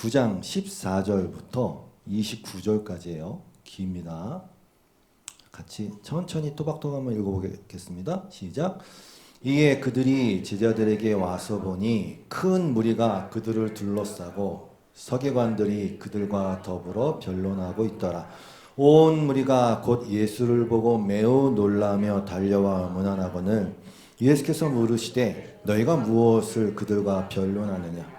9장 14절부터 29절까지예요. 깁니다. 같이 천천히 또박또박 한번 읽어보겠습니다. 시작. 이에 그들이 제자들에게 와서 보니 큰 무리가 그들을 둘러싸고 서기관들이 그들과 더불어 변론하고 있더라. 온 무리가 곧 예수를 보고 매우 놀라며 달려와 문안하거늘 예수께서 물으시되 너희가 무엇을 그들과 변론하느냐.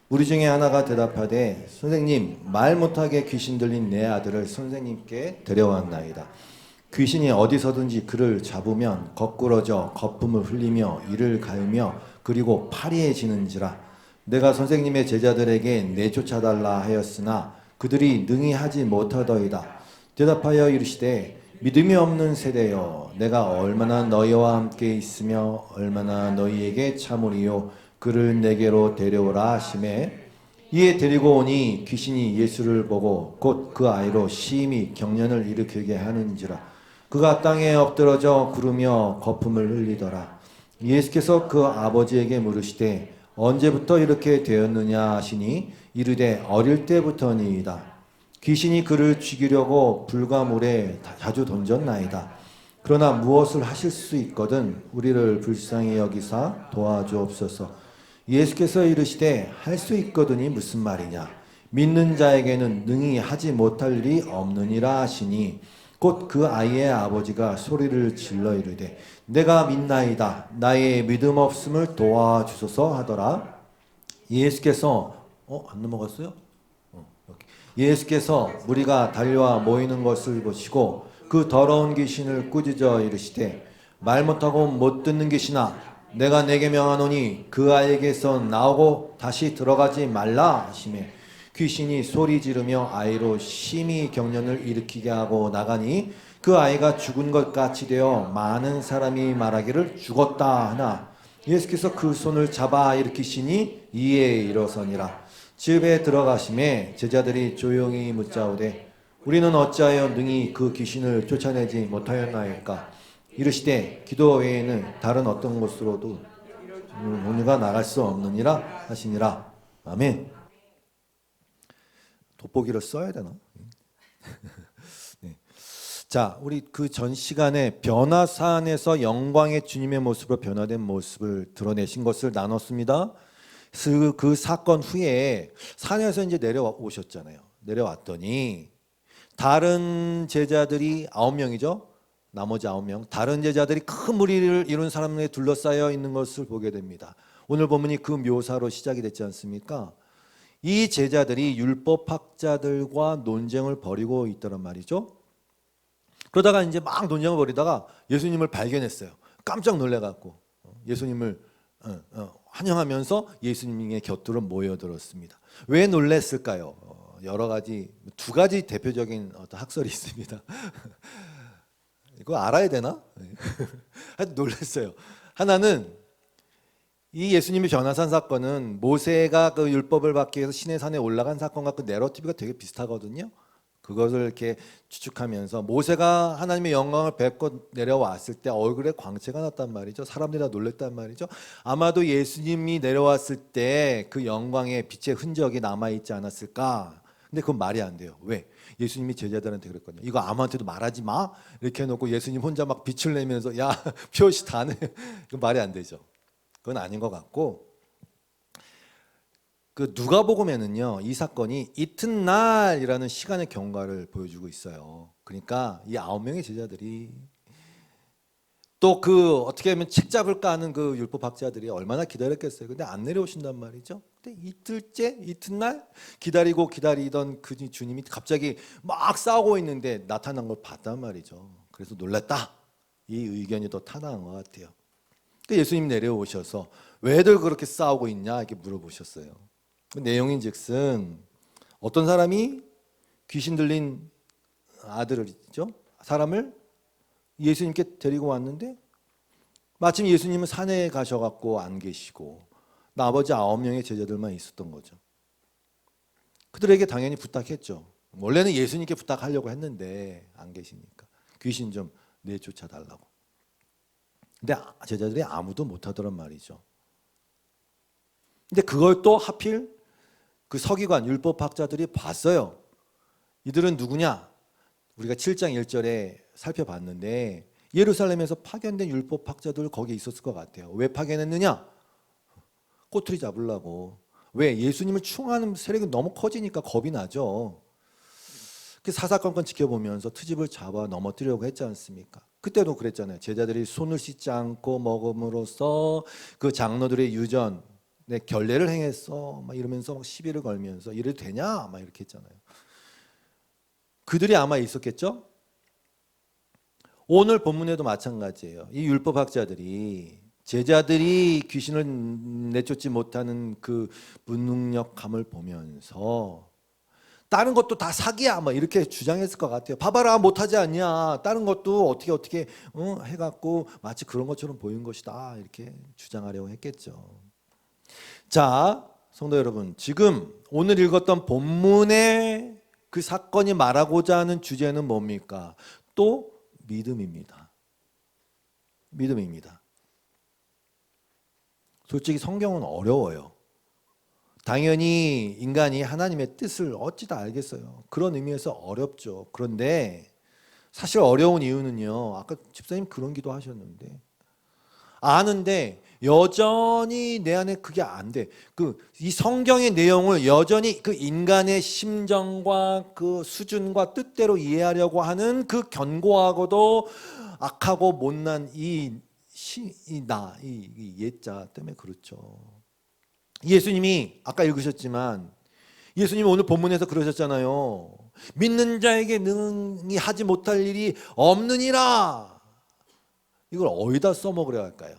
무리 중에 하나가 대답하되 선생님, 말 못하게 귀신 들린 내 아들을 선생님께 데려왔나이다. 귀신이 어디서든지 그를 잡으면 거꾸러져 거품을 흘리며 이를 갈며 그리고 파리해지는지라. 내가 선생님의 제자들에게 내쫓아달라 하였으나 그들이 능히 하지 못하더이다. 대답하여 이르시되 믿음이 없는 세대여, 내가 얼마나 너희와 함께 있으며 얼마나 너희에게 참으리요. 그를 내게로 데려오라 하시매 이에 데리고 오니 귀신이 예수를 보고 곧 그 아이로 심히 경련을 일으키게 하는지라. 그가 땅에 엎드러져 구르며 거품을 흘리더라. 예수께서 그 아버지에게 물으시되 언제부터 이렇게 되었느냐 하시니 이르되 어릴 때부터니이다. 귀신이 그를 죽이려고 불과 물에 자주 던졌나이다. 그러나 무엇을 하실 수 있거든 우리를 불쌍히 여기사 도와주옵소서. 예수께서 이르시되 할 수 있거든이 무슨 말이냐. 믿는 자에게는 능히 하지 못할 일이 없느니라 하시니 곧 그 아이의 아버지가 소리를 질러 이르되 내가 믿나이다. 나의 믿음 없음을 도와주소서 하더라. 예수께서 안 넘어갔어요? 예수께서 무리가 달려와 모이는 것을 보시고 그 더러운 귀신을 꾸짖어 이르시되 말 못하고 못 듣는 귀신아, 내가 내게 명하노니 그 아이에게서 나오고 다시 들어가지 말라 하시매 귀신이 소리 지르며 아이로 심히 경련을 일으키게 하고 나가니 그 아이가 죽은 것 같이 되어 많은 사람이 말하기를 죽었다 하나 예수께서 그 손을 잡아 일으키시니 이에 일어서니라. 집에 들어가심에 제자들이 조용히 묻자오되 우리는 어찌하여 능히 그 귀신을 쫓아내지 못하였나이까. 이르시되 기도 외에는 다른 어떤 곳으로도 우리가 나갈 수 없느니라 하시니라. 아멘. 돋보기를 써야 되나? 네. 자, 우리 그 전 시간에 변화산에서 영광의 주님의 모습으로 변화된 모습을 드러내신 것을 나눴습니다. 그 사건 후에 산에서 이제 내려오셨잖아요. 내려왔더니 다른 제자들이 9명이죠. 나머지 9명, 다른 제자들이 큰 무리를 이룬 사람들에 둘러싸여 있는 것을 보게 됩니다. 오늘 본문이 그 묘사로 시작이 됐지 않습니까? 이 제자들이 율법학자들과 논쟁을 벌이고 있더란 말이죠. 그러다가 이제 막 논쟁을 벌이다가 예수님을 발견했어요. 깜짝 놀래갖고 예수님을 환영하면서 예수님의 곁으로 모여들었습니다. 왜 놀랬을까요? 여러 가지, 두 가지 대표적인 어떤 학설이 있습니다. 이거 알아야 되나? 하여튼 놀랐어요. 하나는 이 예수님의 변화산 사건은 모세가 그 율법을 받기 위해서 시내 산에 올라간 사건과 그 내러티브가 되게 비슷하거든요. 그것을 이렇게 추측하면서 모세가 하나님의 영광을 뵙고 내려왔을 때 얼굴에 광채가 났단 말이죠. 사람들이 다 놀랬단 말이죠. 아마도 예수님이 내려왔을 때 그 영광의 빛의 흔적이 남아있지 않았을까. 근데 그건 말이 안 돼요. 왜? 예수님이 제자들한테 그랬거든요. 이거 아무한테도 말하지 마. 이렇게 해놓고 예수님 혼자 막 빛을 내면서 야 표시 다 내. 이거 말이 안 되죠. 그건 아닌 것 같고, 그 누가복음에는요 이 사건이 이튿날이라는 시간의 경과를 보여주고 있어요. 그러니까 이 9명의 제자들이 또 그 어떻게 하면 책 잡을까 하는 그 율법학자들이 얼마나 기다렸겠어요. 근데 안 내려오신단 말이죠. 근데 이틀째 이튿날 기다리고 기다리던 그 주님이 갑자기 막 싸우고 있는데 나타난 걸 봤단 말이죠. 그래서 놀랐다. 이 의견이 더 타당한 것 같아요. 그 예수님 내려오셔서 왜들 그렇게 싸우고 있냐 이렇게 물어보셨어요. 그 내용인즉슨 어떤 사람이 귀신 들린 아들이죠. 사람을 예수님께 데리고 왔는데 마침 예수님은 산에 가셔갖고 안 계시고 나머지 9명의 제자들만 있었던 거죠. 그들에게 당연히 부탁했죠. 원래는 예수님께 부탁하려고 했는데 안 계시니까 귀신 좀 내쫓아 달라고. 근데 제자들이 아무도 못하더란 말이죠. 근데 그걸 또 하필 그 서기관 율법학자들이 봤어요. 이들은 누구냐? 우리가 7장 1절에 살펴봤는데 예루살렘에서 파견된 율법학자들 거기에 있었을 것 같아요. 왜 파견했느냐? 꼬투리 잡으려고. 왜? 예수님을 충하는 세력이 너무 커지니까 겁이 나죠. 사사건건 지켜보면서 트집을 잡아 넘어뜨리려고 했지 않습니까? 그때도 그랬잖아요. 제자들이 손을 씻지 않고 먹음으로써 그 장로들의 유전, 내 결례를 행했어. 막 이러면서 막 시비를 걸면서 이래도 되냐? 막 이렇게 했잖아요. 그들이 아마 있었겠죠? 오늘 본문에도 마찬가지예요. 이 율법학자들이 제자들이 귀신을 내쫓지 못하는 그 무능력함을 보면서 다른 것도 다 사기야 막 이렇게 주장했을 것 같아요. 봐봐라 못하지 않냐. 다른 것도 어떻게 해갖고 마치 그런 것처럼 보이는 것이다 이렇게 주장하려고 했겠죠. 자, 성도 여러분, 지금 오늘 읽었던 본문의 그 사건이 말하고자 하는 주제는 뭡니까? 또 믿음입니다. 믿음입니다. 솔직히 성경은 어려워요. 당연히 인간이 하나님의 뜻을 어찌 다 알겠어요. 그런 의미에서 어렵죠. 그런데 사실 어려운 이유는요. 아까 집사님 그런 기도 하셨는데 아는데 여전히 내 안에 그게 안 돼. 이 성경의 내용을 여전히 그 인간의 심정과 그 수준과 뜻대로 이해하려고 하는 그 견고하고도 악하고 못난 이 예자 때문에 그렇죠. 예수님이 아까 읽으셨지만 예수님이 오늘 본문에서 그러셨잖아요. 믿는 자에게 능히 하지 못할 일이 없느니라. 이걸 어디다 써먹으려 할까요?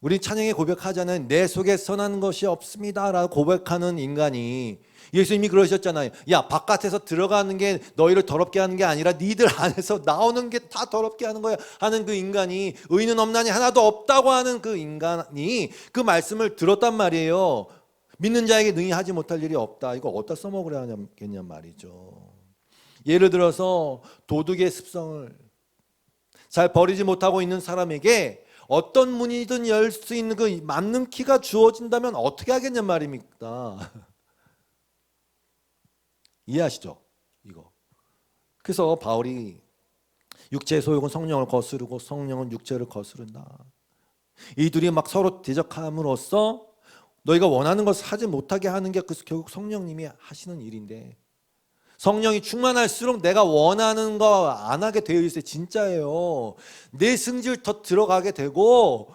우리 찬양에 고백하자는 내 속에 선한 것이 없습니다 라고 고백하는 인간이 예수님이 그러셨잖아요. 야, 바깥에서 들어가는 게 너희를 더럽게 하는 게 아니라 니들 안에서 나오는 게 다 더럽게 하는 거야 하는 그 인간이 의는 없나니 하나도 없다고 하는 그 인간이 그 말씀을 들었단 말이에요. 믿는 자에게 능히 하지 못할 일이 없다. 이거 어디다 써먹으려 하겠냔 말이죠. 예를 들어서 도둑의 습성을 잘 버리지 못하고 있는 사람에게 어떤 문이든 열 수 있는 그 맞는 키가 주어진다면 어떻게 하겠냔 말입니다. 이해하시죠? 이거. 그래서 바울이 육체의 소욕은 성령을 거스르고 성령은 육체를 거스른다. 이 둘이 막 서로 대적함으로써 너희가 원하는 것을 하지 못하게 하는 게 결국 성령님이 하시는 일인데 성령이 충만할수록 내가 원하는 거 안 하게 되어 있어요. 진짜예요. 내 승질 더 들어가게 되고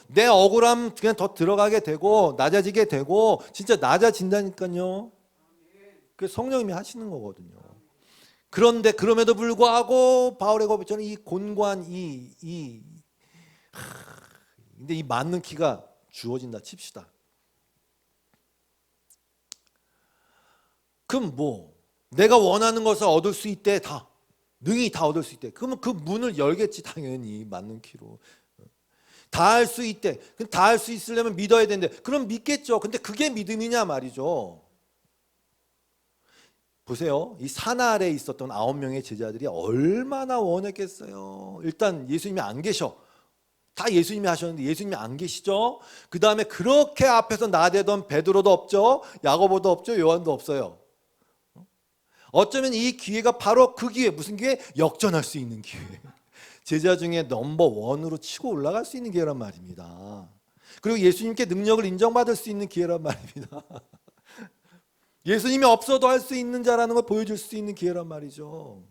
내 억울함 그냥 더 들어가게 되고 낮아지게 되고 진짜 낮아진다니까요. 그 성령님이 하시는 거거든요. 그런데 그럼에도 불구하고 바울의 고백처럼 이 곤고한 근데 이 맞는 키가 주어진다 칩시다. 그럼 내가 원하는 것을 얻을 수 있대 다 능히 다 얻을 수 있대. 그러면 그 문을 열겠지 당연히 맞는 키로. 다 할 수 있대. 다 할 수 있으려면 믿어야 되는데 그럼 믿겠죠. 근데 그게 믿음이냐 말이죠. 보세요. 이 산 아래에 있었던 9명의 제자들이 얼마나 원했겠어요. 일단 예수님이 안 계셔. 다 예수님이 하셨는데 예수님이 안 계시죠. 그 다음에 그렇게 앞에서 나대던 베드로도 없죠. 야고보도 없죠. 요한도 없어요. 어쩌면 이 기회가 바로 그 기회. 무슨 기회? 역전할 수 있는 기회. 제자 중에 넘버 1으로 치고 올라갈 수 있는 기회란 말입니다. 그리고 예수님께 능력을 인정받을 수 있는 기회란 말입니다. 예수님이 없어도 할 수 있는 자라는 걸 보여줄 수 있는 기회란 말이죠.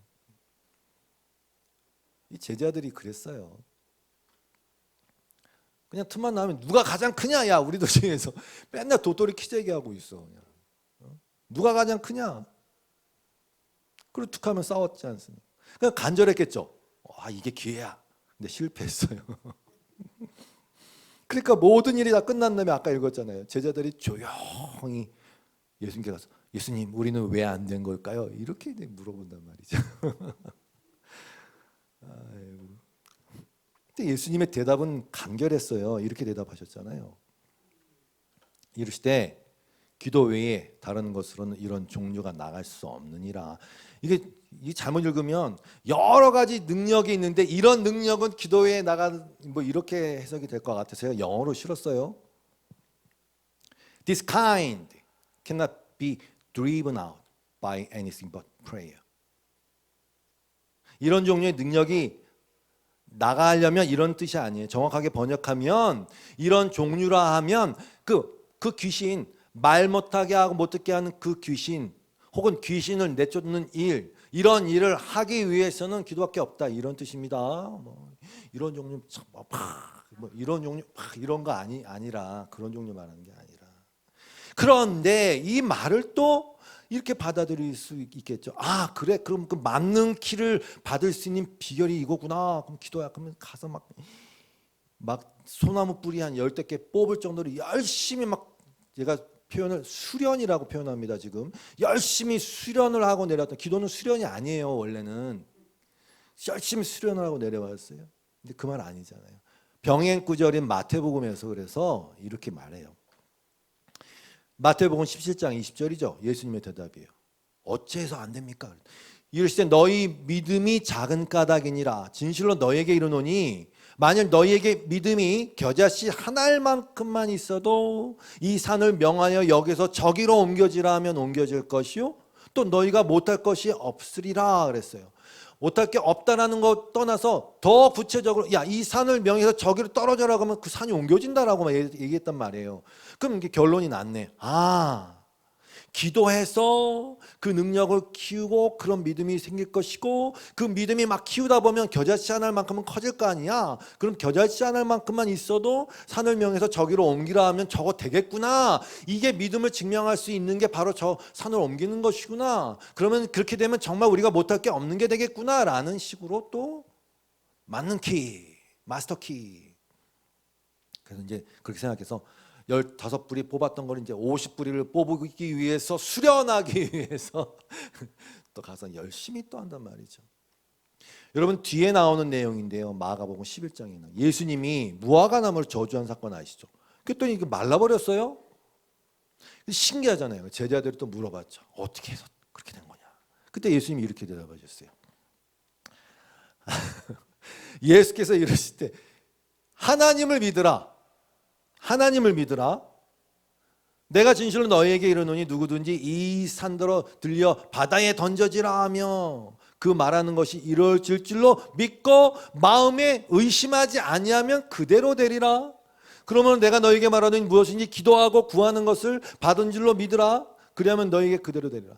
이 제자들이 그랬어요. 그냥 틈만 나면 누가 가장 크냐? 야, 우리 도중에서 맨날 도토리 키재기 하고 있어. 그냥. 누가 가장 크냐? 그리고 툭 하면 싸웠지 않습니까? 그냥 간절했겠죠. 이게 기회야. 근데 실패했어요. 그러니까 모든 일이 다 끝난 다음에 아까 읽었잖아요. 제자들이 조용히 예수님께 가서 예수님 우리는 왜 안 된 걸까요? 이렇게 물어본단 말이죠. 근데 예수님의 대답은 간결했어요. 이렇게 대답하셨잖아요. 이르시되 기도 외에 다른 것으로는 이런 종류가 나갈 수 없느니라. 이게 잘못 읽으면 여러 가지 능력이 있는데 이런 능력은 기도 외에 나가 이렇게 해석이 될 것 같아서 제가 영어로 실었어요. This kind cannot be driven out by anything but prayer. 이런 종류의 능력이 나가려면 이런 뜻이 아니에요. 정확하게 번역하면 이런 종류라 하면 그 귀신, 말 못하게 하고 못 듣게 하는 그 귀신, 혹은 귀신을 내쫓는 일, 이런 일을 하기 위해서는 기도밖에 없다, 이런 뜻입니다. 이런 종류 이런 종류 이런 거 아니라 그런 종류 말하는 게 아니라. 그런데 이 말을 또 이렇게 받아들일 수 있겠죠. 아, 그래, 그럼 그 만능 키를 받을 수 있는 비결이 이거구나. 그럼 기도야. 그러면 가서 막 소나무 뿌리 한 10개 뽑을 정도로 열심히 제가 표현을 수련이라고 표현합니다. 지금 열심히 수련을 하고 내려왔던, 기도는 수련이 아니에요. 원래는 열심히 수련을 하고 내려왔어요. 근데 그 말 아니잖아요. 병행 구절인 마태복음에서 그래서 이렇게 말해요. 마태복음 17장 20절이죠. 예수님의 대답이에요. 어째서 안 됩니까? 이르시되 너희 믿음이 작은 까닭이니라. 진실로 너희에게 이르노니 만일 너희에게 믿음이 겨자씨 한 알만큼만 있어도 이 산을 명하여 여기서 저기로 옮겨지라 하면 옮겨질 것이요 또 너희가 못할 것이 없으리라 그랬어요. 못할 게 없다라는 것 떠나서 더 구체적으로 야, 이 산을 명해서 저기로 떨어져라 하면 그 산이 옮겨진다라고 얘기했단 말이에요. 그럼 이게 결론이 났네. 기도해서 그 능력을 키우고 그런 믿음이 생길 것이고, 그 믿음이 막 키우다 보면 겨자씨 한 알만큼은 커질 거 아니야. 그럼 겨자씨 한 알만큼만 있어도 산을 명해서 저기로 옮기라 하면 저거 되겠구나. 이게 믿음을 증명할 수 있는 게 바로 저 산을 옮기는 것이구나. 그러면 그렇게 되면 정말 우리가 못할 게 없는 게 되겠구나 라는 식으로 또 맞는 키, 마스터 키. 그래서 이제 그렇게 생각해서 15뿌리 뽑았던 걸 이제 50뿌리를 뽑기 위해서, 수련하기 위해서 또 가서 열심히 또 한단 말이죠. 여러분, 뒤에 나오는 내용인데요. 마가복음 11장에는 예수님이 무화과나무를 저주한 사건 아시죠? 그랬더니 이게 말라버렸어요. 신기하잖아요. 제자들이 또 물어봤죠. 어떻게 해서 그렇게 된 거냐? 그때 예수님이 이렇게 대답하셨어요. 예수께서 이러실 때 하나님을 믿으라. 하나님을 믿으라. 내가 진실로 너희에게 이르노니 누구든지 이 산더러 들려 바다에 던져지라 하며 그 말하는 것이 이루어질 줄로 믿고 마음에 의심하지 아니하면 그대로 되리라. 그러면 내가 너희에게 말하노니 무엇인지 기도하고 구하는 것을 받은 줄로 믿으라. 그리하면 너희에게 그대로 되리라.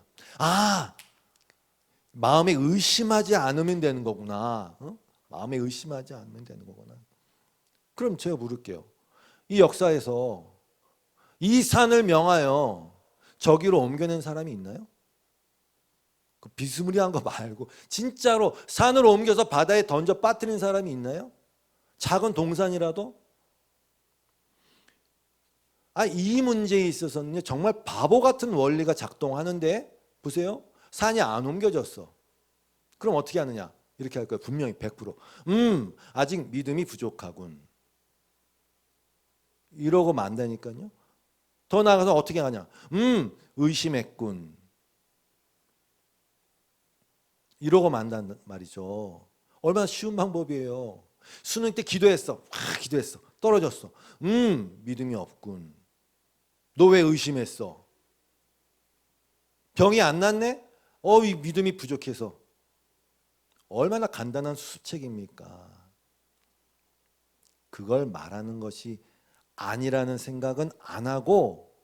마음에 의심하지 않으면 되는 거구나. 마음에 의심하지 않으면 되는 거구나. 그럼 제가 물을게요. 이 역사에서 이 산을 명하여 저기로 옮겨낸 사람이 있나요? 그 비스무리한 거 말고 진짜로 산을 옮겨서 바다에 던져 빠뜨린 사람이 있나요? 작은 동산이라도? 이 문제에 있어서는 정말 바보 같은 원리가 작동하는데, 보세요. 산이 안 옮겨졌어. 그럼 어떻게 하느냐? 이렇게 할 거예요. 분명히 100%. 아직 믿음이 부족하군. 이러고 만다니까요. 더 나아가서 어떻게 하냐? 의심했군. 이러고 만단 말이죠. 얼마나 쉬운 방법이에요. 수능 때 기도했어. 기도했어. 떨어졌어. 믿음이 없군. 너 왜 의심했어? 병이 안 낫네? 이 믿음이 부족해서. 얼마나 간단한 수책입니까? 그걸 말하는 것이 아니라는 생각은 안 하고,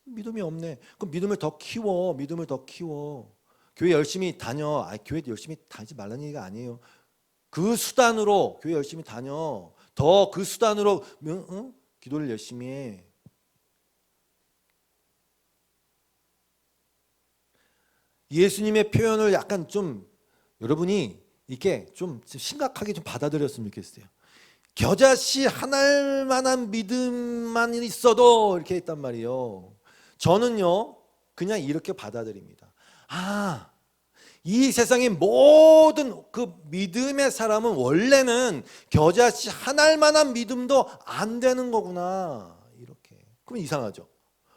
믿음이 없네. 그럼 믿음을 더 키워. 믿음을 더 키워. 교회 열심히 다녀. 교회 열심히 다니지 말라는 얘기가 아니에요. 그 수단으로 교회 열심히 다녀. 더 그 수단으로 기도를 열심히 해. 예수님의 표현을 약간 좀 여러분이 이렇게 좀 심각하게 좀 받아들였으면 좋겠어요. 겨자씨 한 알만한 믿음만 있어도 이렇게 했단 말이에요. 저는요 그냥 이렇게 받아들입니다. 이 세상의 모든 그 믿음의 사람은 원래는 겨자씨 한 알만한 믿음도 안 되는 거구나. 이렇게. 그럼 이상하죠.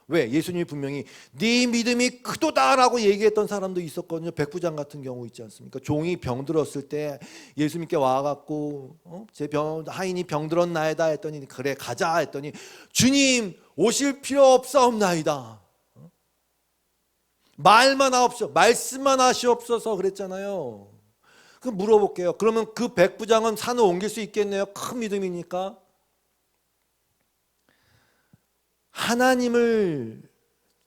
왜? 예수님이 분명히 네 믿음이 크도다라고 얘기했던 사람도 있었거든요. 백부장 같은 경우 있지 않습니까? 종이 병들었을 때 예수님께 와갖고 하인이 병들었나이다 했더니 그래 가자 했더니 주님 오실 필요 없사옵나이다. 말만 하옵소서, 말씀만 하시옵소서 그랬잖아요. 그럼 물어볼게요. 그러면 그 백부장은 산을 옮길 수 있겠네요? 큰 믿음이니까. 하나님을,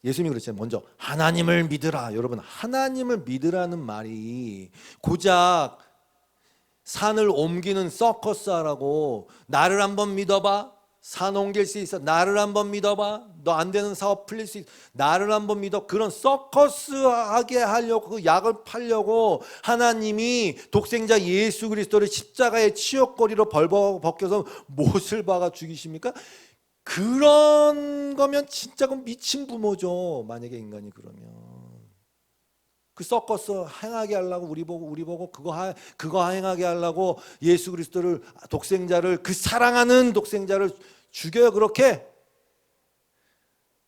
예수님이 그랬잖아요. 먼저 하나님을 믿으라. 여러분, 하나님을 믿으라는 말이 고작 산을 옮기는 서커스하라고, 나를 한번 믿어봐, 산 옮길 수 있어, 나를 한번 믿어봐, 너 안 되는 사업 풀릴 수 있어, 나를 한번 믿어, 그런 서커스하게 하려고, 그 약을 팔려고 하나님이 독생자 예수 그리스도를 십자가의 치욕거리로 벗겨서 못을 박아 죽이십니까? 그런 거면 진짜 그 미친 부모죠. 만약에 인간이 그러면 그 서커스 행하게 하려고 우리 보고 그거 행하게 하려고 예수 그리스도를, 독생자를, 그 사랑하는 독생자를 죽여요. 그렇게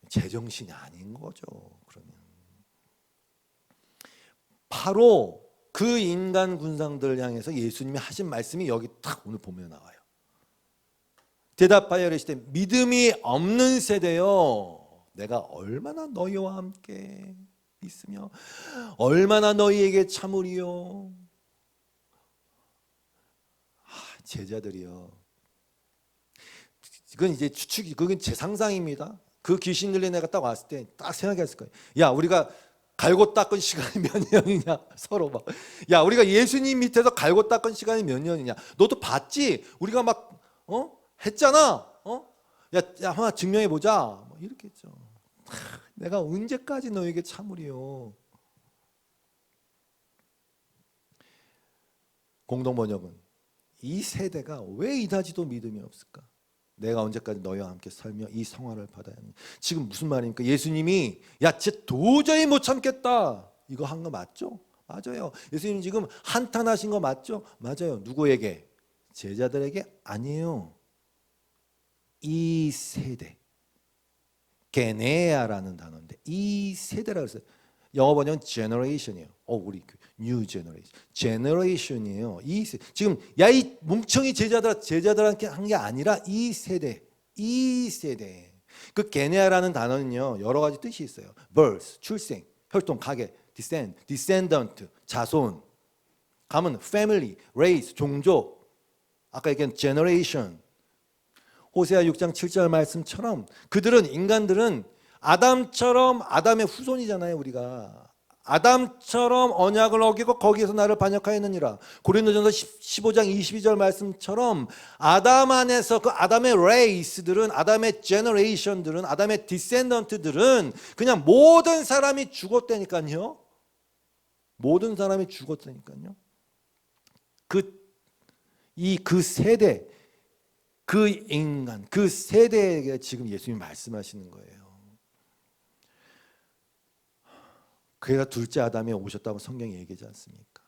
제정신이 아닌 거죠. 그러면 바로 그 인간 군상들을 향해서 예수님이 하신 말씀이 여기 딱 오늘 보면 나와요. 대답하여 이르시되 믿음이 없는 세대여, 내가 얼마나 너희와 함께 있으며 얼마나 너희에게 참으리요. 제자들이요. 이건 이제 추측이, 그건 제 상상입니다. 그 귀신 들린 애가 딱 왔을 때 딱 생각했을 거예요. 야, 우리가 갈고 닦은 시간이 몇 년이냐 서로 막. 야, 우리가 예수님 밑에서 갈고 닦은 시간이 몇 년이냐. 너도 봤지? 우리가 막 했잖아. 야, 하나 증명해 보자. 뭐 이렇게 했죠. 내가 언제까지 너에게 참으리요. 공동 번역은 이 세대가 왜 이다지도 믿음이 없을까? 내가 언제까지 너희와 함께 살며 이 성화를 받아야 하니. 지금 무슨 말입니까? 예수님이 야, 진짜 도저히 못 참겠다, 이거 한 거 맞죠? 맞아요. 예수님 지금 한탄하신 거 맞죠? 맞아요. 누구에게? 제자들에게? 아니에요. 이 세대, 게네아라는 단어인데 이 세대라고 했어요. 영어 번역은 generation이에요. 우리 new generation이에요. 이 지금 야, 이 뭉청이 제자들한테 한 게 아니라 이 세대. 그 게네아라는 단어는요 여러 가지 뜻이 있어요. birth, 출생, 혈통, 가계, descendant, 자손, 가문, family, race, 종족, 아까 얘기한 generation. 호세아 6장 7절 말씀처럼 인간들은 아담처럼, 아담의 후손이잖아요. 우리가 아담처럼 언약을 어기고 거기에서 나를 반역하였느니라. 고린도전서 15장 22절 말씀처럼 아담 안에서 그 아담의 레이스들은, 아담의 제너레이션들은, 아담의 디센던트들은 그냥 모든 사람이 죽었다니까요. 모든 사람이 죽었다니까요. 그 세대, 그 인간, 그 세대에게 지금 예수님이 말씀하시는 거예요. 그래서 둘째 아담이 오셨다고 성경이 얘기하지 않습니까?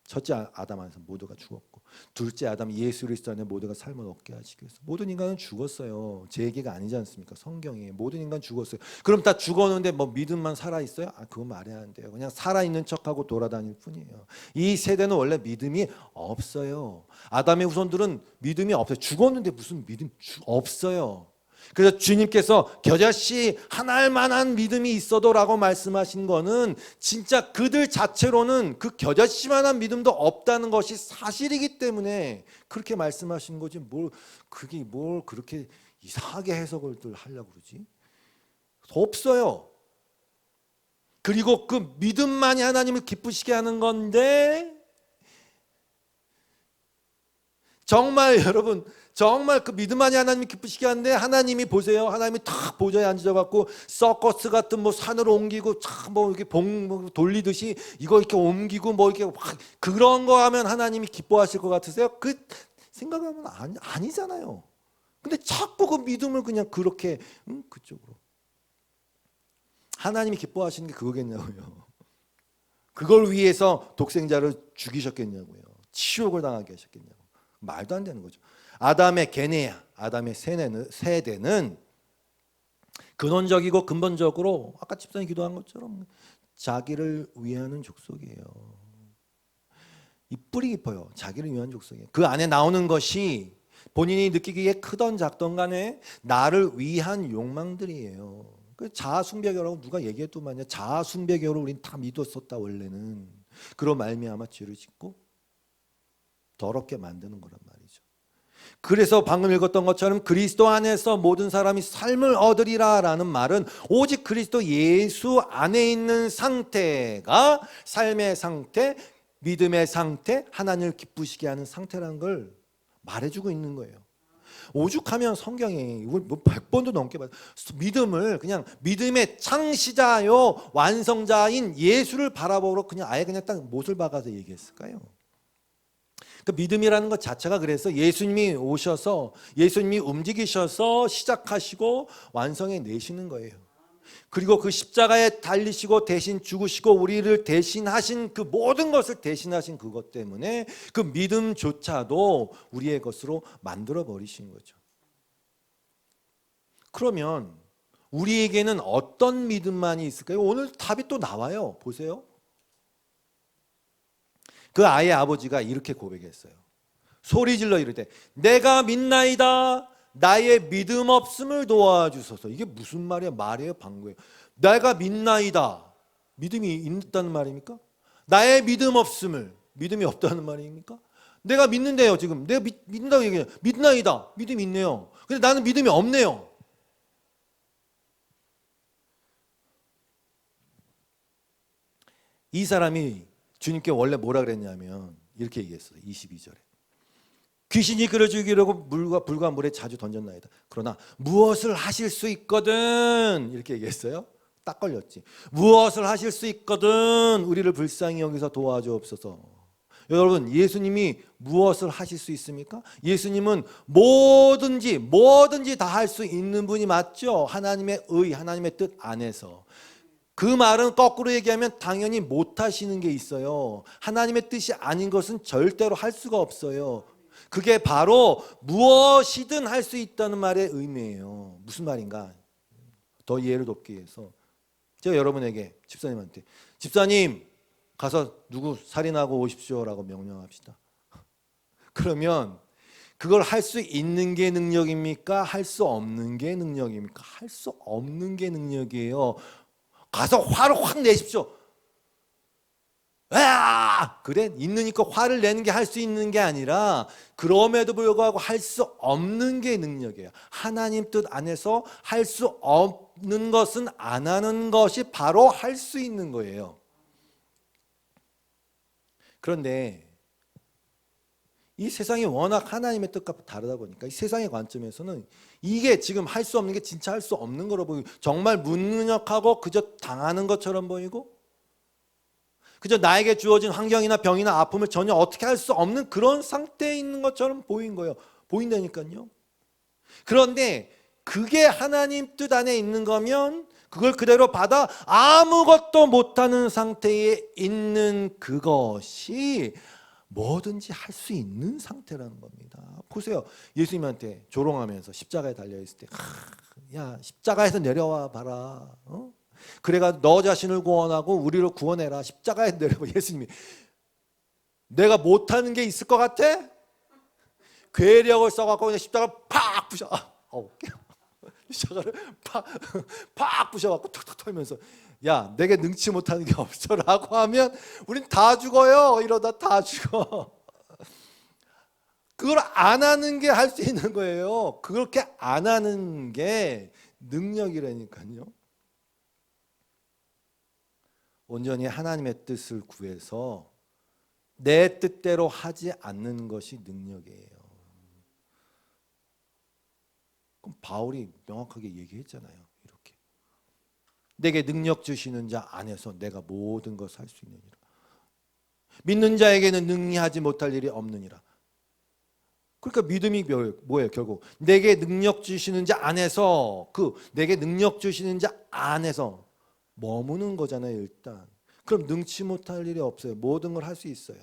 첫째 아담 안에서 모두가 죽었고, 둘째 아담 예수 그리스도 안에 모두가 삶을 얻게 하시기 위해서 모든 인간은 죽었어요. 제 얘기가 아니지 않습니까? 성경이 모든 인간 죽었어요. 그럼 다 죽었는데 뭐 믿음만 살아 있어요? 그건 말이 안 돼요. 그냥 살아 있는 척하고 돌아다닐 뿐이에요. 이 세대는 원래 믿음이 없어요. 아담의 후손들은 믿음이 없어요. 죽었는데 무슨 믿음 없어요. 그래서 주님께서 겨자씨 하나할 만한 믿음이 있어도라고 말씀하신 거는 진짜 그들 자체로는 그 겨자씨만한 믿음도 없다는 것이 사실이기 때문에 그렇게 말씀하신 거지, 그게 뭘 그렇게 이상하게 해석을 하려고 그러지? 없어요. 그리고 그 믿음만이 하나님을 기쁘시게 하는 건데, 정말 여러분, 정말 그 믿음만이 하나님이 기쁘시게 하는데, 하나님이 보세요. 하나님이 탁 보좌에 앉아갖고 서커스 같은 뭐 산을 옮기고 참 뭐 이렇게 돌리듯이 이거 이렇게 옮기고 뭐 이렇게 막 그런 거 하면 하나님이 기뻐하실 것 같으세요? 그 생각하면 아니잖아요. 근데 자꾸 그 믿음을 그냥 그렇게 그쪽으로. 하나님이 기뻐하시는 게 그거겠냐고요. 그걸 위해서 독생자를 죽이셨겠냐고요. 치욕을 당하게 하셨겠냐고. 말도 안 되는 거죠. 아담의 게네야, 아담의 세대는 근원적이고 근본적으로 아까 집사님 기도한 것처럼 자기를 위하는 족속이에요. 이 뿌리 깊어요. 자기를 위한 족속이에요. 그 안에 나오는 것이 본인이 느끼기에 크던 작던 간에 나를 위한 욕망들이에요. 그 자아숭배교라고 누가 얘기해도만요. 자아숭배교를 우린 다 믿었었다 원래는. 그로 말미암아 죄를 짓고 더럽게 만드는 거란 말이죠. 그래서 방금 읽었던 것처럼 그리스도 안에서 모든 사람이 삶을 얻으리라 라는 말은 오직 그리스도 예수 안에 있는 상태가 삶의 상태, 믿음의 상태, 하나님을 기쁘시게 하는 상태라는 걸 말해주고 있는 거예요. 오죽하면 성경에 이걸 뭐 100번도 넘게 봐요. 믿음을 그냥 믿음의 창시자요 완성자인 예수를 바라보고 그냥 아예 그냥 딱 못을 박아서 얘기했을까요? 그 믿음이라는 것 자체가 그래서 예수님이 오셔서 예수님이 움직이셔서 시작하시고 완성해 내시는 거예요. 그리고 그 십자가에 달리시고 대신 죽으시고 우리를 대신하신 그 모든 것을 대신하신 그것 때문에 그 믿음조차도 우리의 것으로 만들어 버리신 거죠. 그러면 우리에게는 어떤 믿음만이 있을까요? 오늘 답이 또 나와요. 보세요. 그 아이의 아버지가 이렇게 고백했어요. 소리질러 이르되 내가 믿나이다. 나의 믿음 없음을 도와주소서. 이게 무슨 말이야? 말이에요? 방구예요? 내가 믿나이다. 믿음이 있다는 말입니까? 나의 믿음 없음을, 믿음이 없다는 말입니까? 내가 믿는데요. 지금 내가 믿는다고 얘기해요. 믿나이다. 믿음이 있네요. 근데 나는 믿음이 없네요. 이 사람이 주님께 원래 뭐라 그랬냐면 이렇게 얘기했어요. 22절에 귀신이 그를 죽이려고 물과 불과 물에 자주 던졌나이다. 그러나 무엇을 하실 수 있거든 이렇게 얘기했어요. 딱 걸렸지. 무엇을 하실 수 있거든 우리를 불쌍히 여기서 도와주옵소서. 여러분 예수님이 무엇을 하실 수 있습니까? 예수님은 뭐든지 다 할 수 있는 분이 맞죠. 하나님의 의, 하나님의 뜻 안에서. 그 말은 거꾸로 얘기하면 당연히 못하시는 게 있어요. 하나님의 뜻이 아닌 것은 절대로 할 수가 없어요. 그게 바로 무엇이든 할 수 있다는 말의 의미예요. 무슨 말인가? 더 이해를 돕기 위해서 제가 여러분에게 집사님한테 집사님 가서 누구 살인하고 오십시오라고 명령합시다. 그러면 그걸 할 수 있는 게 능력입니까? 할 수 없는 게 능력입니까? 할 수 없는 게 능력이에요. 가서 화를 확 내십시오. 아! 그래? 있으니까 화를 내는 게 할 수 있는 게 아니라 그럼에도 불구하고 할 수 없는 게 능력이에요. 하나님 뜻 안에서 할 수 없는 것은 안 하는 것이 바로 할 수 있는 거예요. 그런데 이 세상이 워낙 하나님의 뜻과 다르다 보니까 이 세상의 관점에서는 이게 지금 할 수 없는 게 진짜 할 수 없는 거로 보이고 정말 무능력하고 그저 당하는 것처럼 보이고 그저 나에게 주어진 환경이나 병이나 아픔을 전혀 어떻게 할 수 없는 그런 상태에 있는 것처럼 보인 거예요. 보인다니까요. 그런데 그게 하나님 뜻 안에 있는 거면 그걸 그대로 받아 아무것도 못하는 상태에 있는 그것이 뭐든지 할 수 있는 상태라는 겁니다. 보세요. 예수님한테 조롱하면서 십자가에 달려있을 때 야 십자가에서 내려와 봐라. 그래가 너 자신을 구원하고 우리를 구원해라. 십자가에 내려와. 예수님이 내가 못하는 게 있을 것 같아? 괴력을 써갖고 그냥 십자가를 팍 부셔. 십자가를 팍 부셔갖고 툭툭 털면서 야 내게 능치 못하는 게 없어 라고 하면 우린 다 죽어요. 이러다 다 죽어. 그걸 안 하는 게 할 수 있는 거예요. 그렇게 안 하는 게 능력이라니까요. 온전히 하나님의 뜻을 구해서 내 뜻대로 하지 않는 것이 능력이에요. 그럼 바울이 명확하게 얘기했잖아요. 이렇게 내게 능력 주시는 자 안에서 내가 모든 것을 할 수 있느니라. 믿는 자에게는 능히 하지 못할 일이 없느니라. 그러니까 믿음이 뭐예요? 결국 내게 능력 주시는 자 안에서 내게 능력 주시는 자 안에서 머무는 거잖아요. 일단 그럼 능치 못할 일이 없어요. 모든 걸 할 수 있어요.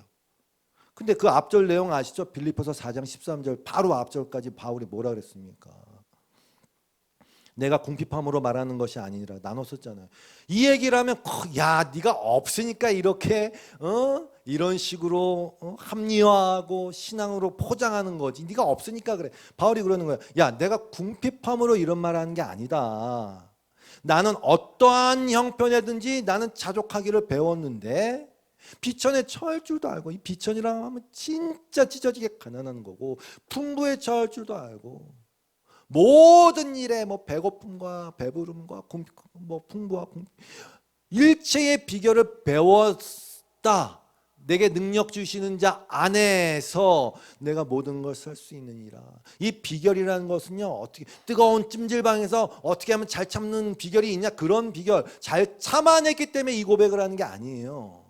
근데 그 앞절 내용 아시죠? 빌립보서 4장 13절 바로 앞절까지 바울이 뭐라 그랬습니까? 내가 궁핍함으로 말하는 것이 아니라 나눴었잖아요. 이 얘기를 하면 야 네가 없으니까 이렇게 이런 식으로 합리화하고 신앙으로 포장하는 거지. 네가 없으니까 그래. 바울이 그러는 거야. 야 내가 궁핍함으로 이런 말을 하는 게 아니다. 나는 어떠한 형편이든지 나는 자족하기를 배웠는데 비천에 처할 줄도 알고, 이 비천이라 하면 진짜 찢어지게 가난한 거고 풍부에 처할 줄도 알고 모든 일에 뭐 배고픔과 배부름과 뭐 풍부와 일체의 비결을 배웠다. 내게 능력 주시는 자 안에서 내가 모든 걸 살 수 있느니라. 이 비결이라는 것은요, 어떻게 뜨거운 찜질방에서 어떻게 하면 잘 참는 비결이 있냐, 그런 비결 잘 참아냈기 때문에 이 고백을 하는 게 아니에요.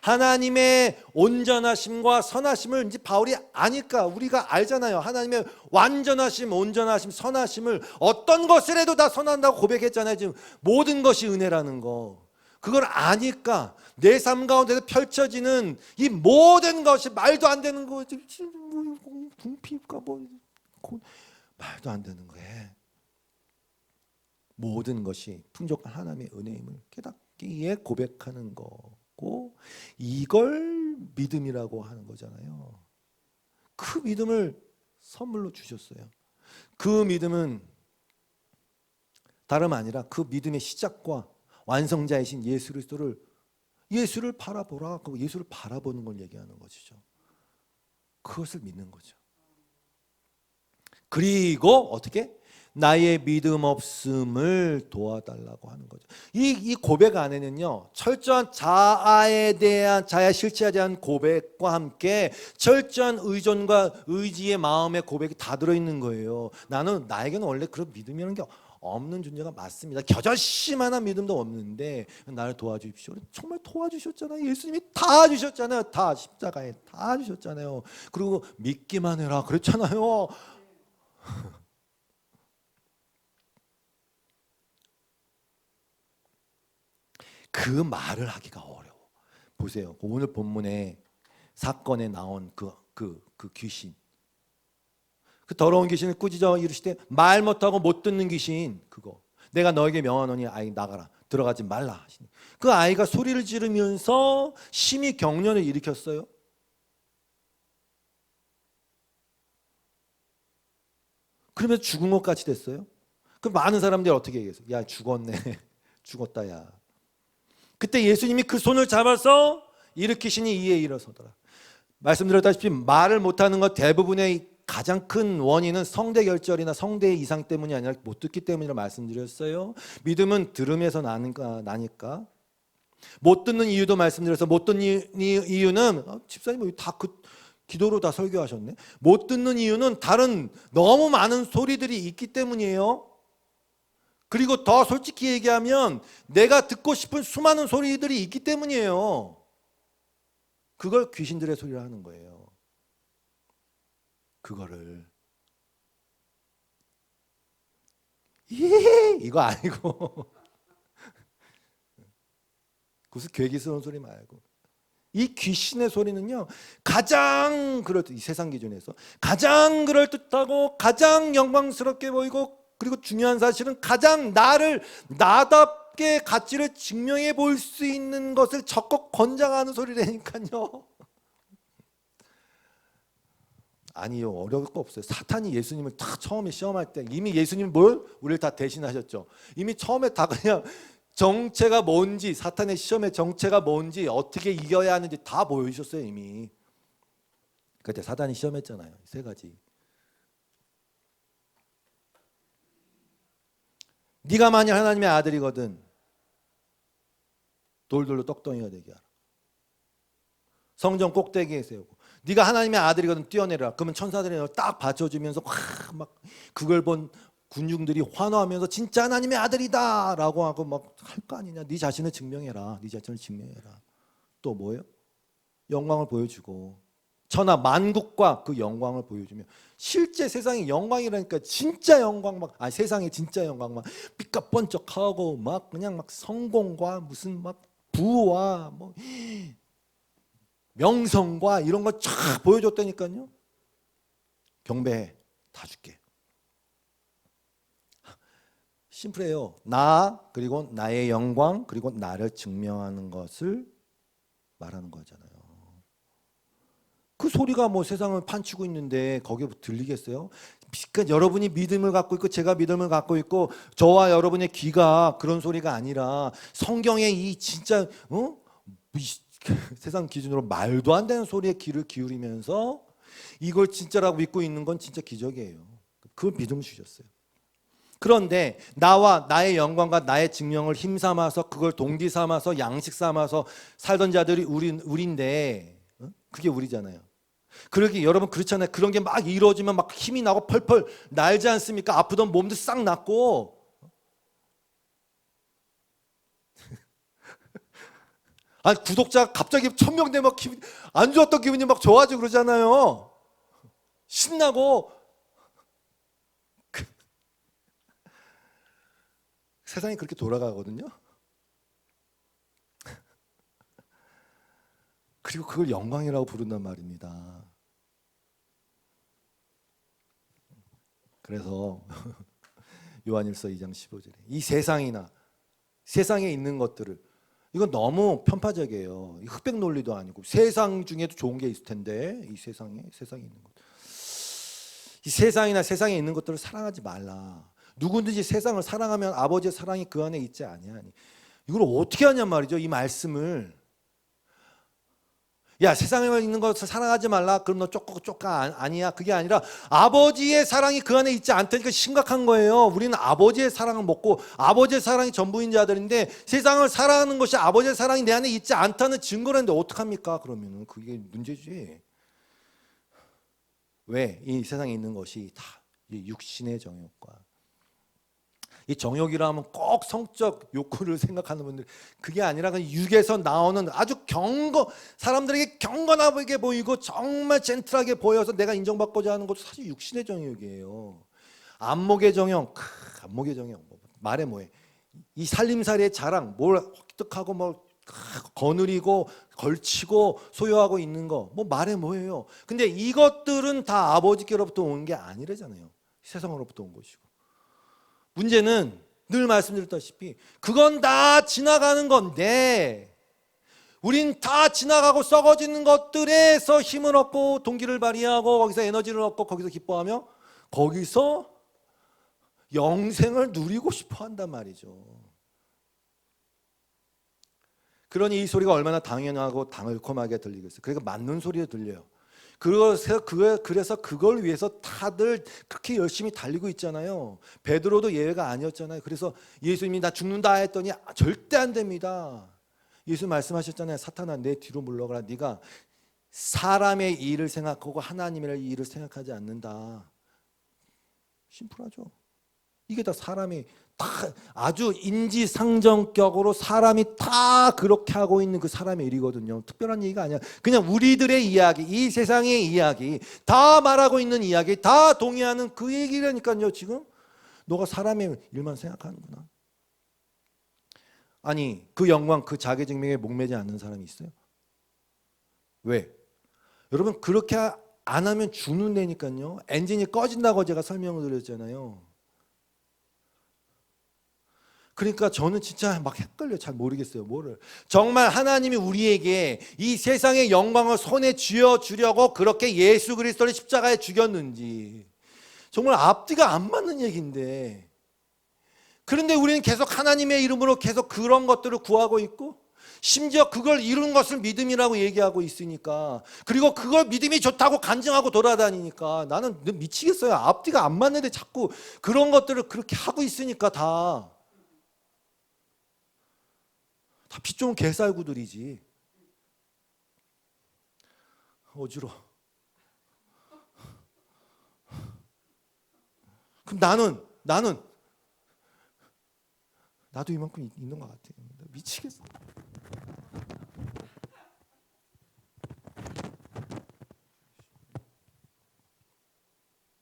하나님의 온전하심과 선하심을 이제 바울이 아니까 우리가 알잖아요. 하나님의 완전하심, 온전하심, 선하심을 어떤 것을 해도 다 선한다고 고백했잖아요. 지금 모든 것이 은혜라는 거. 그걸 아니까 내 삶 가운데서 펼쳐지는 이 모든 것이 말도 안 되는 거, 궁핍과 말도 안 되는 거에 모든 것이 풍족한 하나님의 은혜임을 깨닫기에 고백하는 거고, 이걸 믿음이라고 하는 거잖아요. 그 믿음을 선물로 주셨어요. 그 믿음은 다름 아니라 그 믿음의 시작과 완성자이신 예수를 바라보라. 예수를 바라보는 걸 얘기하는 것이죠. 그것을 믿는 거죠. 그리고 어떻게? 나의 믿음 없음을 도와달라고 하는 거죠. 이 고백 안에는요, 철저한 자아에 실체에 대한 고백과 함께 철저한 의존과 의지의 마음의 고백이 다 들어있는 거예요. 나에게는 원래 그런 믿음이라는 게 없는 존재가 맞습니다. 겨자씨만한 믿음도 없는데 나를 도와주십시오. 정말 도와주셨잖아요. 예수님이 다 주셨잖아요. 다 십자가에 다 주셨잖아요. 그리고 믿기만 해라 그랬잖아요. 그 말을 하기가 어려워. 보세요. 오늘 본문에 사건에 나온 그 귀신, 그 더러운 귀신을 꾸짖어 이르시되 말 못하고 못 듣는 귀신, 그거 내가 너에게 명하노니 아이 나가라, 들어가지 말라 하시니, 그 아이가 소리를 지르면서 심히 경련을 일으켰어요. 그러면서 죽은 것 같이 됐어요. 그 많은 사람들이 어떻게 얘기했어요? 야 죽었네. 죽었다 야. 그때 예수님이 그 손을 잡아서 일으키시니 이에 일어서더라. 말씀드렸다시피 말을 못하는 것 대부분의 가장 큰 원인은 성대결절이나 성대 이상 때문이 아니라 못 듣기 때문이라 말씀드렸어요. 믿음은 들음에서 나니까. 못 듣는 이유도 말씀드려서, 못 듣는 이유는 집사님 다 그 기도로 다 설교하셨네. 못 듣는 이유는 다른 너무 많은 소리들이 있기 때문이에요. 그리고 더 솔직히 얘기하면 내가 듣고 싶은 수많은 소리들이 있기 때문이에요. 그걸 귀신들의 소리라 하는 거예요. 그거를 이거 아니고 그것을 괴기스러운 소리 말고, 이 귀신의 소리는요, 가장 이 세상 기준에서 가장 그럴듯하고 가장 영광스럽게 보이고, 그리고 중요한 사실은 가장 나답게 가치를 증명해 볼 수 있는 것을 적극 권장하는 소리라니까요. 아니요, 어려울 거 없어요. 사탄이 예수님을 다 처음에 시험할 때 이미 예수님 우리를 다 대신하셨죠. 이미 처음에 다 그냥 정체가 뭔지, 사탄의 시험의 정체가 뭔지, 어떻게 이겨야 하는지 다 보여주셨어요 이미. 그때 사탄이 시험했잖아요. 세 가지. 네가 만약 하나님의 아들이거든 돌돌로 떡덩이가 되게 하라. 성전 꼭대기에 세우고, 네가 하나님의 아들이거든 뛰어내려라. 그러면 천사들이 널 딱 받쳐주면서 막 그걸 본 군중들이 환호하면서 진짜 하나님의 아들이다 라고 하고 막 할 거 아니냐. 네 자신을 증명해라. 네 자신을 증명해라. 또 뭐예요? 영광을 보여주고, 천하 만국과 그 영광을 보여주며, 실제 세상의 영광이라니까 진짜 영광 세상의 진짜 영광 빛과 번쩍하고 막 그냥 막 성공과 무슨 막 부와 뭐 명성과 이런 거 쫙 보여줬다니까요. 경배해, 다 줄게. 심플해요. 나 그리고 나의 영광 그리고 나를 증명하는 것을 말하는 거잖아요. 그 소리가 뭐 세상을 판치고 있는데 거기에 들리겠어요? 그러니까 여러분이 믿음을 갖고 있고 제가 믿음을 갖고 있고 저와 여러분의 귀가 그런 소리가 아니라 성경의 이 진짜 세상 기준으로 말도 안 되는 소리에 귀를 기울이면서 이걸 진짜라고 믿고 있는 건 진짜 기적이에요. 그걸 믿음 주셨어요. 그런데 나와 나의 영광과 나의 증명을 힘삼아서 그걸 동기 삼아서 양식 삼아서 살던 자들이 우리인데 그게 우리잖아요. 그러기 여러분 그렇잖아요. 그런 게 막 이루어지면 막 힘이 나고 펄펄 날지 않습니까? 아프던 몸도 싹 낫고. 아니 구독자 갑자기 1000명 되면 기분 안 좋았던 기분이 막 좋아지고 그러잖아요. 신나고. 세상이 그렇게 돌아가거든요. 그리고 그걸 영광이라고 부른단 말입니다. 그래서 요한일서 2장 15절에 이 세상에 있는 것들을 이건 너무 편파적이에요. 흑백 논리도 아니고 세상 중에도 좋은 게 있을 텐데 이 세상에 있는 것, 이 세상이나 세상에 있는 것들을 사랑하지 말라. 누구든지 세상을 사랑하면 아버지의 사랑이 그 안에 있지 아니하니. 이걸 어떻게 하냔 말이죠. 이 말씀을 야 세상에 있는 것을 사랑하지 말라. 그럼 너 쪼까 아니야. 그게 아니라 아버지의 사랑이 그 안에 있지 않다니까 심각한 거예요. 우리는 아버지의 사랑을 먹고 아버지의 사랑이 전부인 자들인데 세상을 사랑하는 것이 아버지의 사랑이 내 안에 있지 않다는 증거라는데 어떡합니까? 그러면은 그게 문제지. 왜? 이 세상에 있는 것이 다 육신의 정욕과 이 정욕이라 하면 꼭 성적 욕구를 생각하는 분들 그게 아니라 그냥 육에서 나오는 아주 사람들에게 경건하게 보이고 정말 젠틀하게 보여서 내가 인정받고자 하는 것도 사실 육신의 정욕이에요. 안목의 정욕, 안목의 정욕 말해 뭐해? 이 살림살이의 자랑, 뭘 획득하고 뭘 거느리고 걸치고 소유하고 있는 거 뭐 말해 뭐해요? 근데 이것들은 다 아버지께로부터 온 게 아니라잖아요. 세상으로부터 온 것이고. 문제는 늘 말씀드렸다시피 그건 다 지나가는 건데 우린 다 지나가고 썩어지는 것들에서 힘을 얻고 동기를 발휘하고 거기서 에너지를 얻고 거기서 기뻐하며 거기서 영생을 누리고 싶어 한단 말이죠. 그러니 이 소리가 얼마나 당연하고 당을콤하게 들리겠어요. 그러니까 맞는 소리가 들려요. 그래서 그걸 위해서 다들 그렇게 열심히 달리고 있잖아요. 베드로도 예외가 아니었잖아요. 그래서 예수님이 나 죽는다 했더니 절대 안 됩니다. 예수 말씀하셨잖아요. 사탄아 내 뒤로 물러가라. 네가 사람의 일을 생각하고 하나님의 일을 생각하지 않는다. 심플하죠. 이게 다 사람이 다 아주 인지상정격으로 사람이 다 그렇게 하고 있는 그 사람의 일이거든요. 특별한 얘기가 아니야. 그냥 우리들의 이야기, 이 세상의 이야기, 다 말하고 있는 이야기, 다 동의하는 그 얘기라니까요. 지금 너가 사람의 일만 생각하는구나. 아니 그 영광, 그 자기 증명에 목매지 않는 사람이 있어요? 왜? 여러분 그렇게 안 하면 죽는다니까요. 엔진이 꺼진다고 제가 설명을 드렸잖아요. 그러니까 저는 진짜 막 헷갈려. 잘 모르겠어요. 뭐를. 정말 하나님이 우리에게 이 세상의 영광을 손에 쥐어주려고 그렇게 예수 그리스도를 십자가에 죽였는지 정말 앞뒤가 안 맞는 얘기인데 그런데 우리는 계속 하나님의 이름으로 계속 그런 것들을 구하고 있고 심지어 그걸 이룬 것을 믿음이라고 얘기하고 있으니까 그리고 그걸 믿음이 좋다고 간증하고 돌아다니니까 나는 미치겠어요. 앞뒤가 안 맞는데 자꾸 그런 것들을 그렇게 하고 있으니까 다 피 좋은 개살구들이지. 어지러워. 그럼 나는 나도 이만큼 있는 것 같아. 미치겠어.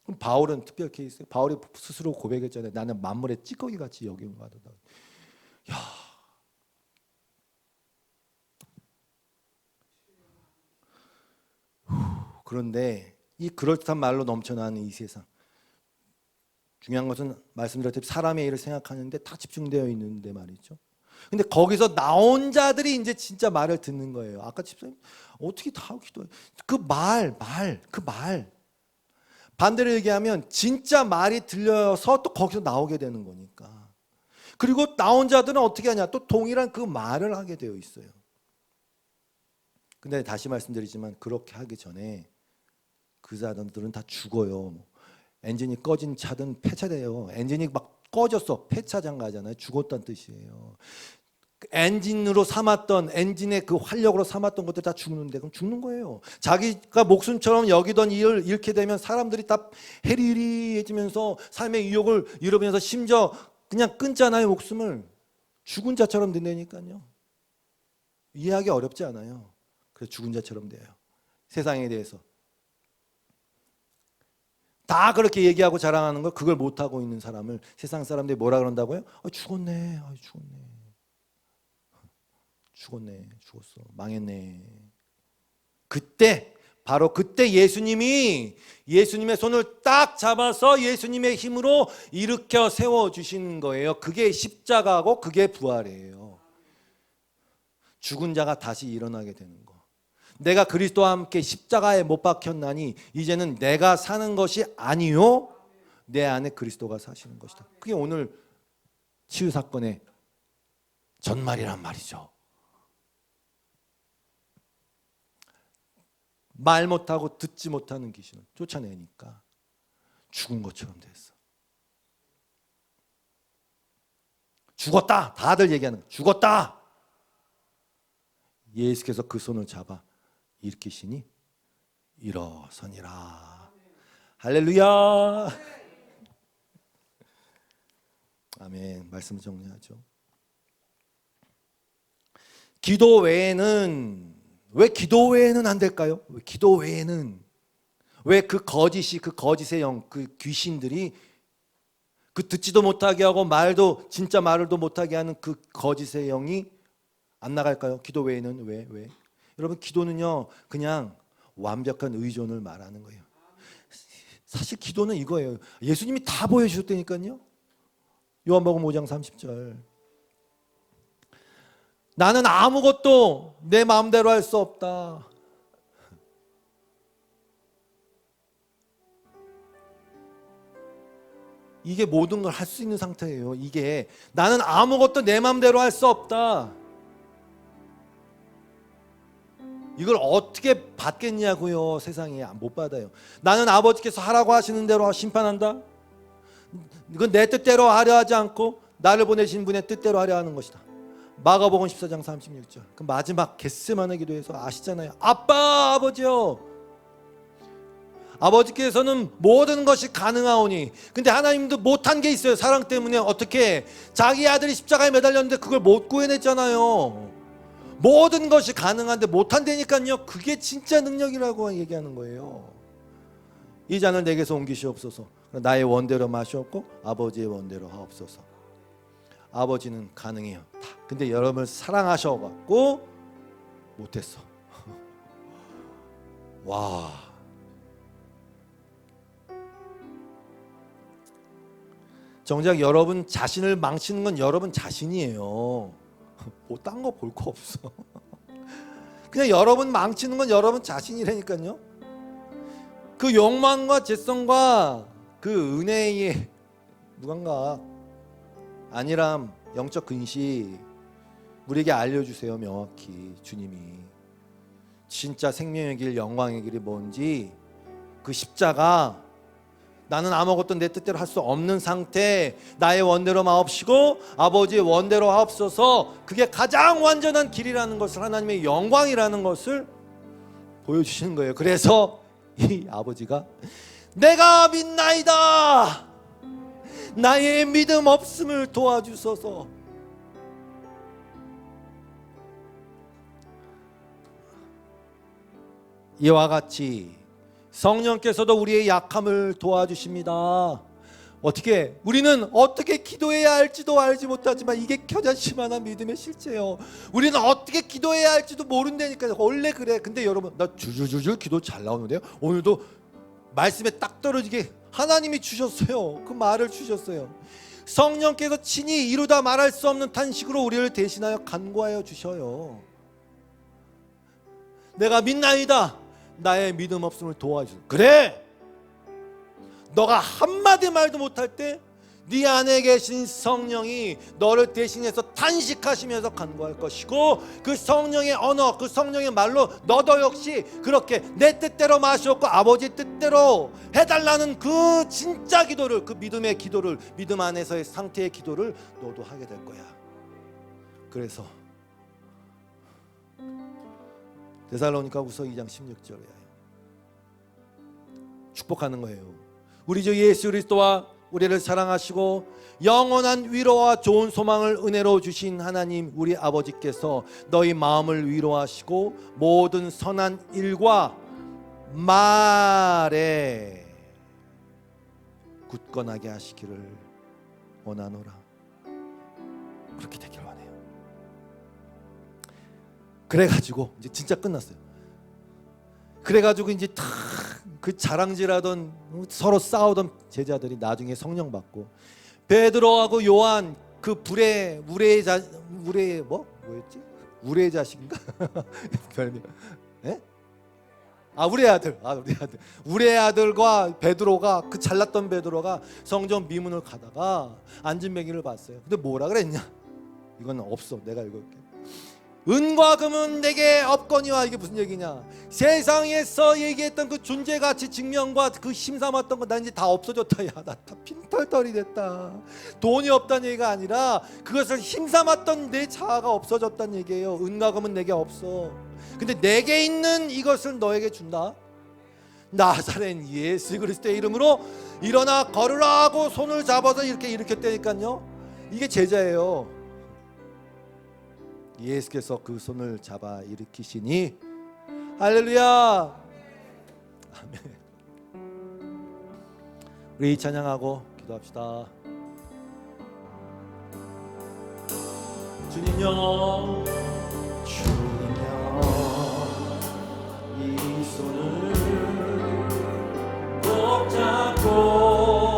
그럼 바울은 특별 케이스예요. 바울이 스스로 고백했잖아요. 나는 만물의 찌꺼기 같이 여긴 것 같다. 야. 그런데 이 그럴듯한 말로 넘쳐나는 이 세상 중요한 것은 말씀드렸듯이 사람의 일을 생각하는데 다 집중되어 있는데 말이죠. 근데 거기서 나온 자들이 이제 진짜 말을 듣는 거예요. 아까 집사님 어떻게 다 기도해? 그 말. 반대로 얘기하면 진짜 말이 들려서 또 거기서 나오게 되는 거니까. 그리고 나온 자들은 어떻게 하냐? 또 동일한 그 말을 하게 되어 있어요. 근데 다시 말씀드리지만 그렇게 하기 전에 그 사람들은 다 죽어요. 엔진이 꺼진 차든 폐차돼요. 엔진이 막 꺼졌어. 폐차장 가잖아요. 죽었다는 뜻이에요. 엔진으로 삼았던, 엔진의 그 활력으로 삼았던 것들 다 죽는데 그럼 죽는 거예요. 자기가 목숨처럼 여기던 일을 잃게 되면 사람들이 다 해리해지면서 삶의 유혹을 잃어버리면서 심지어 그냥 끊잖아요. 목숨을. 죽은 자처럼 된다니까요. 이해하기 어렵지 않아요. 그래서 죽은 자처럼 돼요. 세상에 대해서 다 그렇게 얘기하고 자랑하는 걸 그걸 못하고 있는 사람을 세상 사람들이 뭐라 그런다고요? 죽었네. 죽었어. 망했네. 그때 바로 그때 예수님의 손을 딱 잡아서 예수님의 힘으로 일으켜 세워주시는 거예요. 그게 십자가고 그게 부활이에요. 죽은 자가 다시 일어나게 되는 거. 내가 그리스도와 함께 십자가에 못 박혔나니 이제는 내가 사는 것이 아니요 내 안에 그리스도가 사시는 것이다. 그게 오늘 치유 사건의 전말이란 말이죠. 말 못하고 듣지 못하는 귀신을 쫓아내니까 죽은 것처럼 됐어. 죽었다. 다들 얘기하는 거. 죽었다. 예수께서 그 손을 잡아 일으키시니 일어서니라. 할렐루야. 아멘. 말씀 정리하죠. 기도 외에는 왜 기도 외에는 안 될까요? 왜 기도 외에는 왜 그 거짓의 영, 그 귀신들이 그 듣지도 못하게 하고 진짜 말을도 못하게 하는 그 거짓의 영이 안 나갈까요? 기도 외에는 왜? 여러분 기도는요 그냥 완벽한 의존을 말하는 거예요. 사실 기도는 이거예요. 예수님이 다 보여주셨다니까요. 요한복음 5장 30절. 나는 아무것도 내 마음대로 할 수 없다. 이게 모든 걸 할 수 있는 상태예요. 이게 나는 아무것도 내 마음대로 할 수 없다. 이걸 어떻게 받겠냐고요. 세상에 못 받아요. 나는 아버지께서 하라고 하시는 대로 심판한다. 이건 내 뜻대로 하려 하지 않고 나를 보내신 분의 뜻대로 하려 하는 것이다. 마가복음 14장 36절. 그 마지막 겟세마네 기도에서 아시잖아요. 아버지요. 아버지께서는 모든 것이 가능하오니. 근데 하나님도 못한 게 있어요. 사랑 때문에 어떻게 자기 아들이 십자가에 매달렸는데 그걸 못 구해냈잖아요. 모든 것이 가능한데 못한다니까요. 그게 진짜 능력이라고 얘기하는 거예요. 이 잔을 내게서 옮기시옵소서. 나의 원대로 마시옵고 아버지의 원대로 하옵소서. 아버지는 가능해요. 다. 근데 여러분을 사랑하셔갖고 못했어. 와. 정작 여러분 자신을 망치는 건 여러분 자신이에요. 뭐 딴 거 볼 거 없어. 그냥 여러분 망치는 건 여러분 자신이라니까요. 그 욕망과 죄성과 그 은혜의 무감각, 안일함, 영적 근시 우리에게 알려주세요. 명확히 주님이 진짜 생명의 길, 영광의 길이 뭔지. 그 십자가, 나는 아무것도 내 뜻대로 할 수 없는 상태, 나의 원대로 마옵시고 아버지의 원대로 하옵소서. 그게 가장 완전한 길이라는 것을, 하나님의 영광이라는 것을 보여주시는 거예요. 그래서 이 아버지가 내가 믿나이다, 나의 믿음 없음을 도와주소서. 이와 같이 성령께서도 우리의 약함을 도와주십니다. 어떻게? 우리는 어떻게 기도해야 할지도 알지 못하지만 이게 겨자씨만한 믿음의 실체예요. 우리는 어떻게 기도해야 할지도 모른다니까요. 원래 그래. 근데 여러분, 나 줄줄줄줄 기도 잘 나오는데요. 오늘도 말씀에 딱 떨어지게 하나님이 주셨어요. 그 말을 주셨어요. 성령께서 친히 이루다 말할 수 없는 탄식으로 우리를 대신하여 간구하여 주셔요. 내가 믿나이다. 나의 믿음 없음을 도와주소서. 그래, 너가 한마디 말도 못할 때 네 안에 계신 성령이 너를 대신해서 탄식하시면서 간구할 것이고, 그 성령의 언어, 그 성령의 말로 너도 역시 그렇게 내 뜻대로 마시옵고 아버지 뜻대로 해달라는 그 진짜 기도를, 그 믿음의 기도를, 믿음 안에서의 상태의 기도를 너도 하게 될 거야. 그래서 데살로니가후서 2장 16절에 축복하는 거예요. 우리 주 예수 그리스도와 우리를 사랑하시고 영원한 위로와 좋은 소망을 은혜로 주신 하나님 우리 아버지께서 너희 마음을 위로하시고 모든 선한 일과 말에 굳건하게 하시기를 원하노라. 그렇게 되길 원해요. 그래가지고 이제 진짜 끝났어요. 그래가지고 이제 다 그 자랑질하던 서로 싸우던 제자들이 나중에 성령 받고, 베드로하고 요한 그 우레의 뭐였지? 우레의 자식인가? 별명. 예? 우리의 아들. 우리의 아들과 베드로가, 그 잘났던 베드로가 성전 미문을 가다가 안진뱅이를 봤어요. 근데 뭐라 그랬냐? 이건 없어. 내가 읽을게. 은과 금은 내게 없거니와. 이게 무슨 얘기냐? 세상에서 얘기했던 그 존재가치 증명과 그 힘삼았던 거 난 이제 다 없어졌다. 야, 나 다 빈털털이 됐다. 돈이 없다는 얘기가 아니라 그것을 힘삼았던 내 자아가 없어졌다는 얘기예요. 은과 금은 내게 없어. 근데 내게 있는 이것을 너에게 준다. 나사렛 예수 그리스도의 이름으로 일어나 걸으라 하고 손을 잡아서 이렇게 일으켰다니까요. 이게 제자예요. 예수께서 그 손을 잡아 일으키시니 할렐루야. 아멘. 우리 찬양하고 기도합시다. 주님요, 주님요, 이 손을 꼭 잡고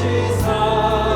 지사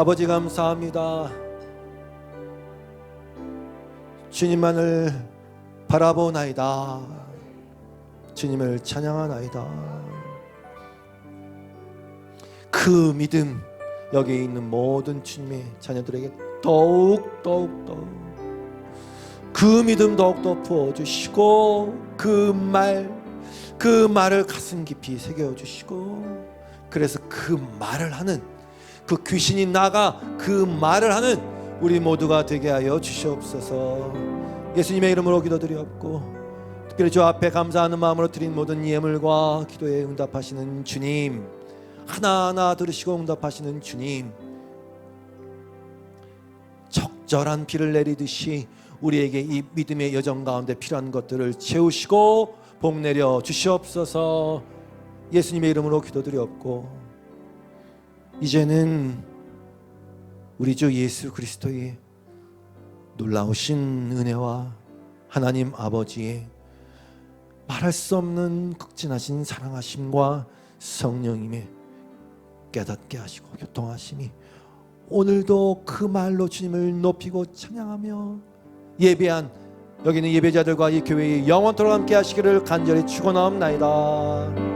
아버지 감사합니다. 주님만을 바라보나이다. 주님을 찬양하나이다. 그 믿음 여기 있는 모든 주님의 자녀들에게 더욱 그 믿음 더욱더 부어주시고 그 말을 가슴 깊이 새겨주시고, 그래서 그 말을 하는, 그 귀신이 나가 그 말을 하는 우리 모두가 되게 하여 주시옵소서. 예수님의 이름으로 기도드리옵고, 특별히 주 앞에 감사하는 마음으로 드린 모든 예물과 기도에 응답하시는 주님, 하나하나 들으시고 응답하시는 주님, 적절한 비를 내리듯이 우리에게 이 믿음의 여정 가운데 필요한 것들을 채우시고 복 내려 주시옵소서. 예수님의 이름으로 기도드리옵고, 이제는 우리 주 예수 그리스도의 놀라우신 은혜와 하나님 아버지의 말할 수 없는 극진하신 사랑하심과 성령님의 깨닫게 하시고 교통하심이 오늘도 그 말로 주님을 높이고 찬양하며 예배한 여기는 예배자들과 이 교회의 영원토록 함께 하시기를 간절히 축원하옵나이다.